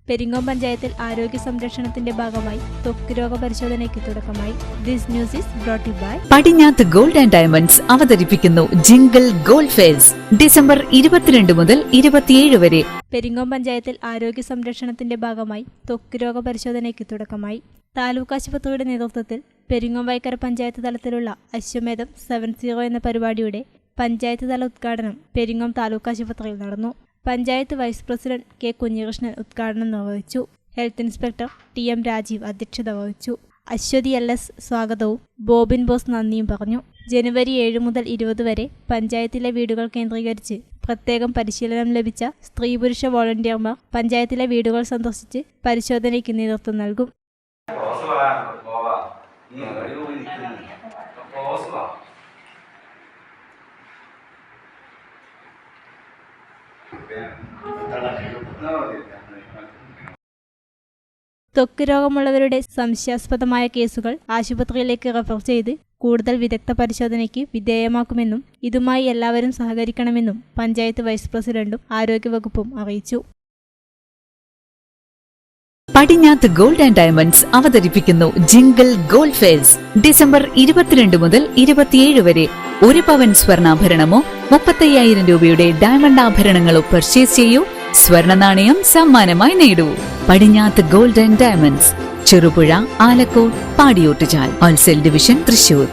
പെരിങ്ങോം പഞ്ചായത്തിൽ ആരോഗ്യ സംരക്ഷണത്തിന്റെ ഭാഗമായി ത്വക്ക് രോഗ പരിശോധനയ്ക്ക് തുടക്കമായി. This news is brought you by Padinjath gold and diamonds അവതരിപ്പിക്കുന്നു ജിംഗിൾ ഗോൾഡ് ഫെയർസ് ഡിസംബർ 22 മുതൽ 27 വരെ. പെരിങ്ങോം പഞ്ചായത്തിൽ ആരോഗ്യ സംരക്ഷണത്തിന്റെ ഭാഗമായി ത്വക്ക് രോഗ പരിശോധനയ്ക്ക് തുടക്കമായി. താലൂക്ക് ആശുപത്രിയുടെ നേതൃത്വത്തിൽ പെരിങ്ങോം വൈക്കര പഞ്ചായത്ത് തലത്തിലുള്ള അശ്വമേധം 70 എന്ന പരിപാടിയുടെ പഞ്ചായത്ത് തല ഉദ്ഘാടനം പെരിങ്ങോം താലൂക്ക് ആശുപത്രിയിൽ നടന്നു. Panchayat vice president K Kunhikrishnan ഉദ്ഘാടനം നിർവഹിച്ചു. Health inspector TM. രാജീവ് അധ്യക്ഷത വഹിച്ചു. അശ്വതി എൽ.എസ്. സ്വാഗതവും ബോബിൻ ബോസ് നന്ദിയും പറഞ്ഞു. ജനുവരി 7 മുതൽ 20 വരെ പഞ്ചായത്തിലെ വീടുകൾ കേന്ദ്രീകരിച്ച് പ്രത്യേകം പരിശീലനം ലഭിച്ച സ്ത്രീ പുരുഷ വോളണ്ടിയർമാർ പഞ്ചായത്തിലെ വീടുകൾ സന്ദർശിച്ച് പരിശോധനയ്ക്ക് നേതൃത്വം നൽകും. ത്വക്ക് രോഗമുള്ളവരുടെ സംശയാസ്പദമായ കേസുകൾ ആശുപത്രിയിലേക്ക് റഫർ ചെയ്ത് കൂടുതൽ വിദഗ്ധ പരിശോധനയ്ക്ക് വിധേയമാക്കുമെന്നും ഇതുമായി എല്ലാവരും സഹകരിക്കണമെന്നും പഞ്ചായത്ത് വൈസ് പ്രസിഡന്റും ആരോഗ്യവകുപ്പും അറിയിച്ചു. പടിഞ്ഞാത്ത് ഗോൾഡ് ആൻഡ് ഡയമണ്ട്സ് അവതരിപ്പിക്കുന്നു ജിംഗിൾ ഗോൾഡ് ഫെയർസ് ഡിസംബർ 22 മുതൽ 27 വരെ. 1 പവൻ സ്വർണ്ണാഭരണമോ 35,000 രൂപയുടെ ഡയമണ്ട് ആഭരണങ്ങളോ പർച്ചേസ് ചെയ്യൂ. സ്വർണ്ണ നാണയം സമ്മാനമായി നേടൂ. Padinjath gold and diamonds, Cherupuzha, Alakode, Padiyottuchal, wholesale division, Thrissur.